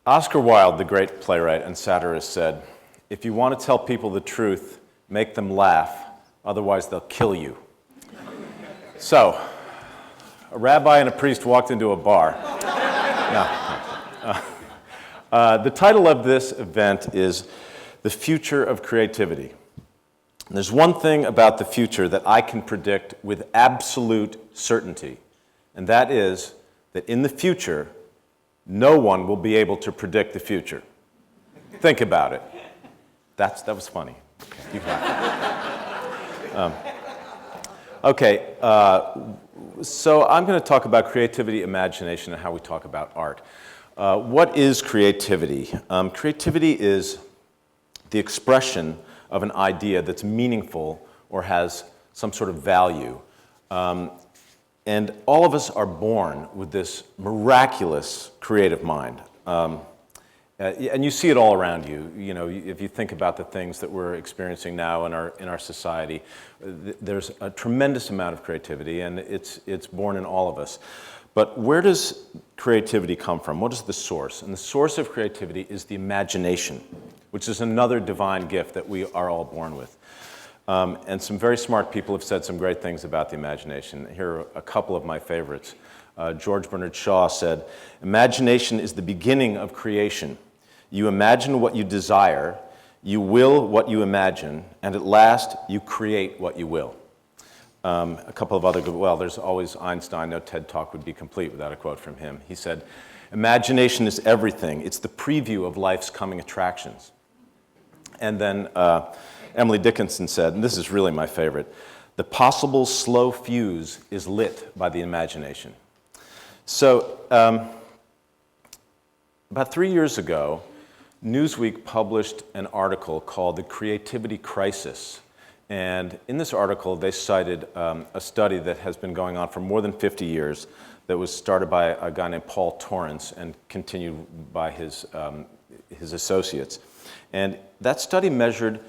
Oscar Wilde, the great playwright and satirist, said, "If you want to tell people the truth, make them laugh, otherwise they'll kill you." So, a rabbi and a priest walked into a bar. The title of this event is The Future of Creativity. And there's one thing about the future that I can predict with absolute certainty, and that is that in the future, no one will be able to predict the future. Think about it. That was funny. Okay, you so I'm going to talk about creativity, imagination, and how we talk about art. What is creativity? Creativity is the expression of an idea that's meaningful or has some sort of value. And all of us are born with this miraculous creative mind. And you see it all around you. You know, if you think about the things that we're experiencing now in our society, there's a tremendous amount of creativity, and it's born in all of us. But where does creativity come from? What is the source? And the source of creativity is the imagination, which is another divine gift that we are all born with. And some very smart people have said some great things about the imagination. Here are a couple of my favorites. George Bernard Shaw said, "Imagination is the beginning of creation. You imagine what you desire, you will what you imagine, and at last you create what you will." A couple of other good, well, there's always Einstein. No TED Talk would be complete without a quote from him. He said, "Imagination is everything. It's the preview of life's coming attractions." And then Emily Dickinson said, and this is really my favorite, "The possible slow fuse is lit by the imagination." So about 3 years ago, Newsweek published an article called "The Creativity Crisis." And in this article, they cited a study that has been going on for more than 50 years that was started by a guy named Paul Torrance and continued by his associates. And that study measured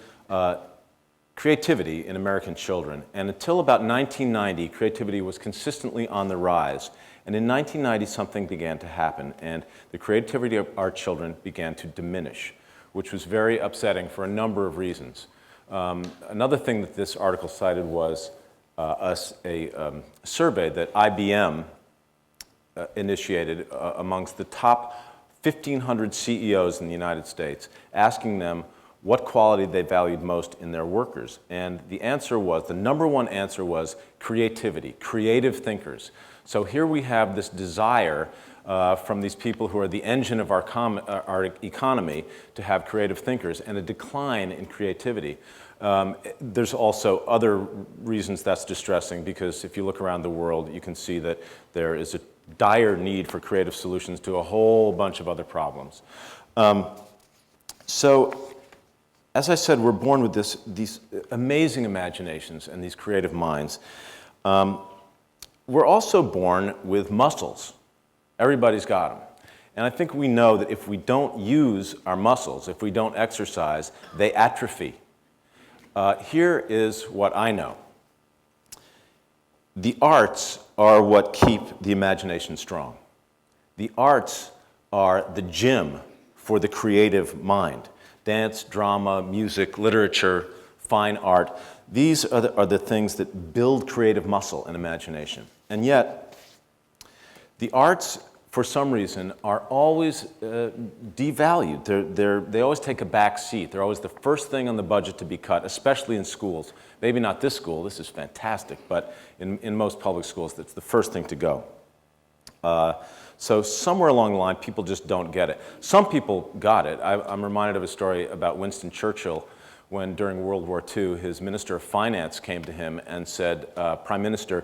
creativity in American children. And until about 1990, creativity was consistently on the rise. And in 1990, something began to happen, and the creativity of our children began to diminish, which was very upsetting for a number of reasons. Another thing that this article cited was a survey that IBM initiated amongst the top 1,500 CEOs in the United States, asking them what quality they valued most in their workers. And the answer was, the number one answer was creativity, creative thinkers. So here we have this desire from these people who are the engine of our economy to have creative thinkers, and a decline in creativity. There's also other reasons that's distressing, because if you look around the world, you can see that there is a dire need for creative solutions to a whole bunch of other problems. So, as I said, we're born with these amazing imaginations and these creative minds. We're also born with muscles. Everybody's got them. And I think we know that if we don't use our muscles, if we don't exercise, they atrophy. Here is what I know. The arts are what keep the imagination strong. The arts are the gym for the creative mind. Dance, drama, music, literature, fine art. These are the things that build creative muscle and imagination. And yet, the arts, for some reason, are always devalued. They always take a back seat. They're always the first thing on the budget to be cut, especially in schools. Maybe not this school, this is fantastic, but in most public schools, it's the first thing to go. So somewhere along the line, people just don't get it. Some people got it. I'm reminded of a story about Winston Churchill when, during World War II, his Minister of Finance came to him and said, "Prime Minister,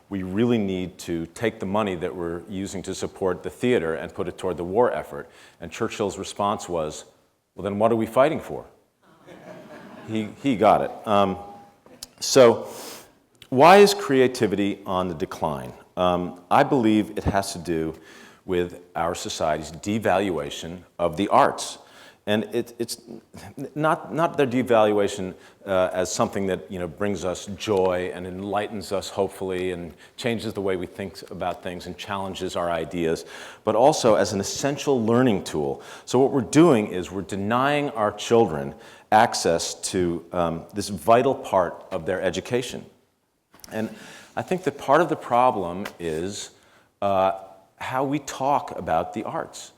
we really need to take the money that we're using to support the theater and put it toward the war effort." And Churchill's response was, "Well, then what are we fighting for?" He got it. So why is creativity on the decline? I believe it has to do with our society's devaluation of the arts. And it's not their devaluation as something that brings us joy and enlightens us hopefully and changes the way we think about things and challenges our ideas, but also as an essential learning tool. So what we're doing is we're denying our children access to this vital part of their education. And I think that part of the problem is how we talk about the arts.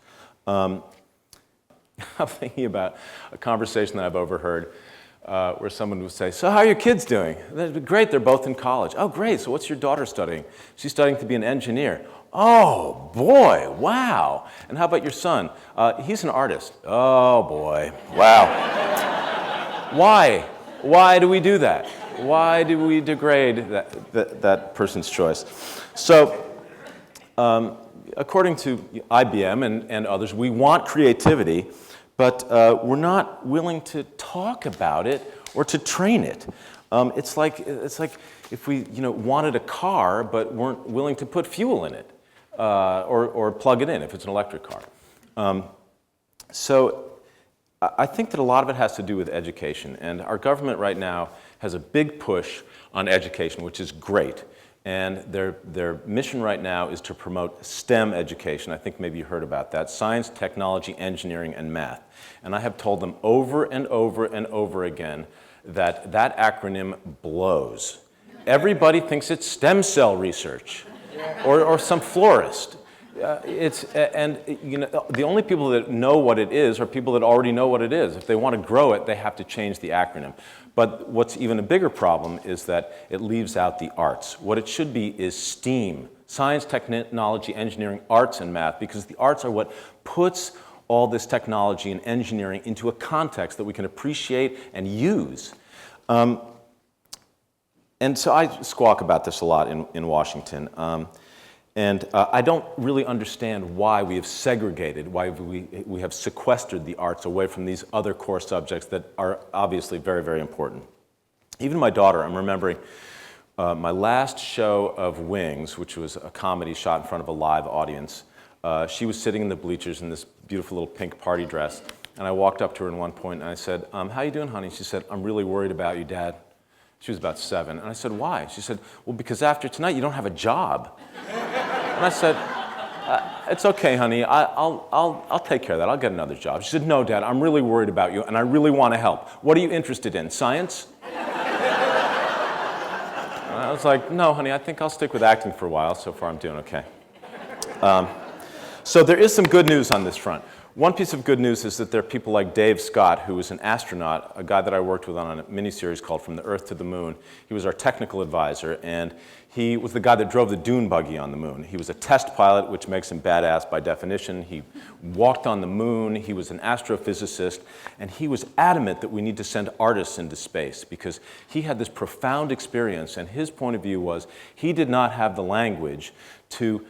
I'm thinking about a conversation that I've overheard where someone would say, "So how are your kids doing?" "Great, they're both in college." "Oh, great, so what's your daughter studying?" "She's studying to be an engineer." "Oh, boy, wow. And how about your son?" "He's an artist." "Oh, boy, wow." Why? Why do we do that? Why do we degrade that person's choice? So, according to IBM and others, we want creativity, but we're not willing to talk about it or to train it. It's like if we wanted a car but weren't willing to put fuel in it or plug it in if it's an electric car. So I think that a lot of it has to do with education, and our government right now has a big push on education, which is great. And their mission right now is to promote STEM education. I think maybe you heard about that: science, technology, engineering, and math. And I have told them over and over and over again that that acronym blows. Everybody thinks it's stem cell research or some florist. The only people that know what it is are people that already know what it is. If they want to grow it, they have to change the acronym. But what's even a bigger problem is that it leaves out the arts. What it should be is STEAM: science, technology, engineering, arts, and math, because the arts are what puts all this technology and engineering into a context that we can appreciate and use. And so I squawk about this a lot in Washington. And I don't really understand why we have segregated, why we have sequestered the arts away from these other core subjects that are obviously very, very important. Even my daughter, I'm remembering my last show of Wings, which was a comedy shot in front of a live audience. She was sitting in the bleachers in this beautiful little pink party dress. And I walked up to her at one point and I said, "How you doing, honey?" She said, "I'm really worried about you, Dad." She was about 7. And I said, "Why?" She said, "Well, because after tonight you don't have a job." And I said, "It's okay, honey. I'll take care of that. I'll get another job." She said, "No, Dad, I'm really worried about you, and I really want to help. What are you interested in? Science?" And I was like, "No, honey, I think I'll stick with acting for a while. So far, I'm doing okay." So there is some good news on this front. One piece of good news is that there are people like Dave Scott, who was an astronaut, a guy that I worked with on a miniseries called From the Earth to the Moon. He was our technical advisor, and he was the guy that drove the dune buggy on the moon. He was a test pilot, which makes him badass by definition. He walked on the moon. He was an astrophysicist, and he was adamant that we need to send artists into space because he had this profound experience, and his point of view was he did not have the language to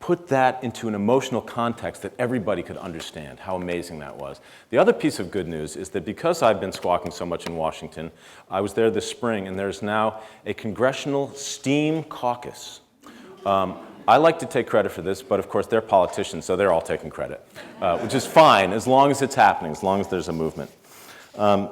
put that into an emotional context that everybody could understand. How amazing that was. The other piece of good news is that because I've been squawking so much in Washington, I was there this spring, and there's now a congressional STEAM caucus. I like to take credit for this, but of course they're politicians, so they're all taking credit, which is fine as long as it's happening, as long as there's a movement. And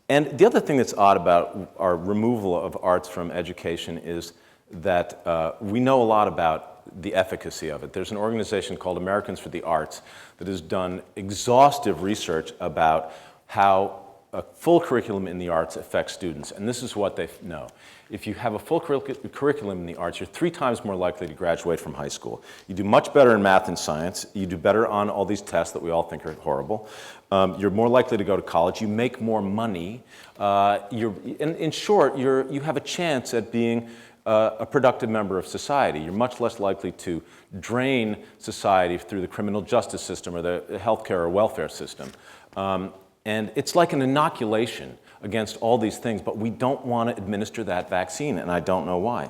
the other thing that's odd about our removal of arts from education is that we know a lot about the efficacy of it. There's an organization called Americans for the Arts that has done exhaustive research about how a full curriculum in the arts affects students. And this is what they know. If you have a full curriculum in the arts, you're 3 times more likely to graduate from high school. You do much better in math and science. You do better on all these tests that we all think are horrible. You're more likely to go to college. You make more money. In short, you have a chance at being a productive member of society. You're much less likely to drain society through the criminal justice system or the healthcare or welfare system. And it's like an inoculation against all these things, but we don't want to administer that vaccine, and I don't know why.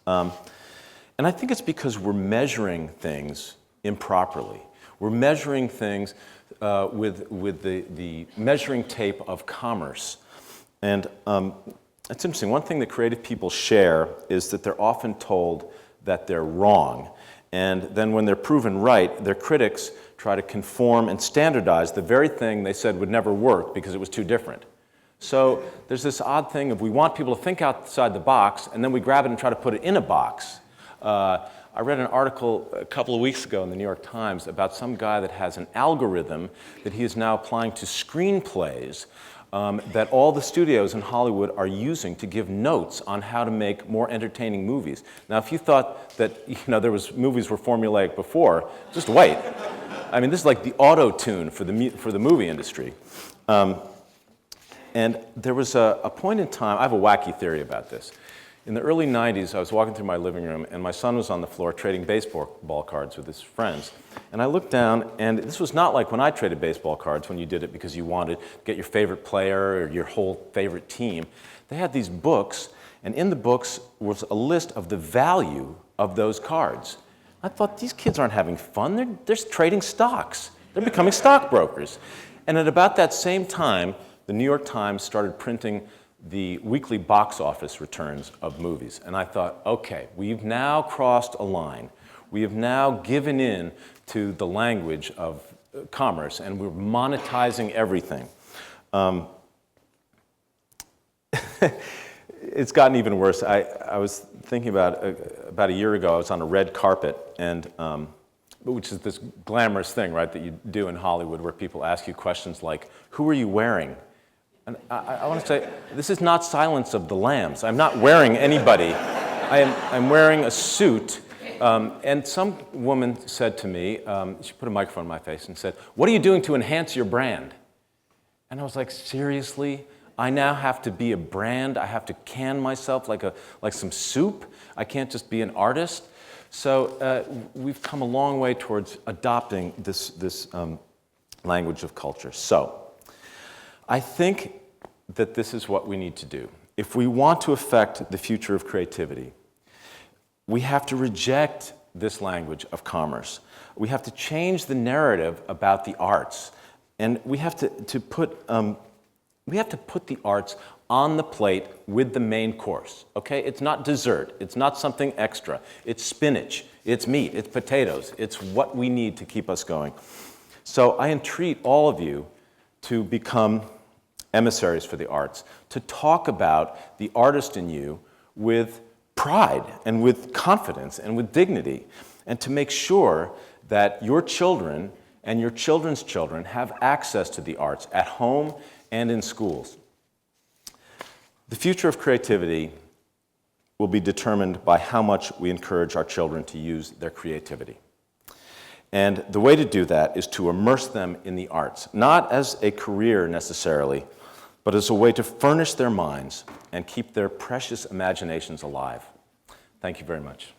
And I think it's because we're measuring things improperly. We're measuring things with the measuring tape of commerce. And it's interesting. One thing that creative people share is that they're often told that they're wrong. And then when they're proven right, their critics try to conform and standardize the very thing they said would never work because it was too different. So there's this odd thing of we want people to think outside the box, and then we grab it and try to put it in a box. I read an article a couple of weeks ago in the New York Times about some guy that has an algorithm that he is now applying to screenplays that all the studios in Hollywood are using to give notes on how to make more entertaining movies. Now, if you thought that movies were formulaic before, just wait. I mean, this is like the auto-tune for the movie industry. And there was a point in time, I have a wacky theory about this. In the early 90s, I was walking through my living room, and my son was on the floor trading baseball cards with his friends. And I looked down, and this was not like when I traded baseball cards, when you did it because you wanted to get your favorite player or your whole favorite team. They had these books, and in the books was a list of the value of those cards. I thought, these kids aren't having fun. They're trading stocks. They're becoming stockbrokers. And at about that same time, the New York Times started printing the weekly box office returns of movies. And I thought, okay, we've now crossed a line. We have now given in to the language of commerce, and we're monetizing everything. It's gotten even worse. I was thinking about a year ago, I was on a red carpet, and which is this glamorous thing, right, that you do in Hollywood where people ask you questions like, who are you wearing? And I want to say, this is not Silence of the Lambs. I'm not wearing anybody. I'm wearing a suit. And some woman said to me, she put a microphone in my face and said, what are you doing to enhance your brand? And I was like, seriously? I now have to be a brand? I have to can myself like some soup? I can't just be an artist? So we've come a long way towards adopting this language of culture. So I think that this is what we need to do. If we want to affect the future of creativity, we have to reject this language of commerce. We have to change the narrative about the arts, and we have to put the arts on the plate with the main course. Okay, it's not dessert. It's not something extra. It's spinach. It's meat. It's potatoes. It's what we need to keep us going. So I entreat all of you to become emissaries for the arts, to talk about the artist in you with pride and with confidence and with dignity, and to make sure that your children and your children's children have access to the arts at home and in schools. The future of creativity will be determined by how much we encourage our children to use their creativity. And the way to do that is to immerse them in the arts, not as a career necessarily, but as a way to furnish their minds and keep their precious imaginations alive. Thank you very much.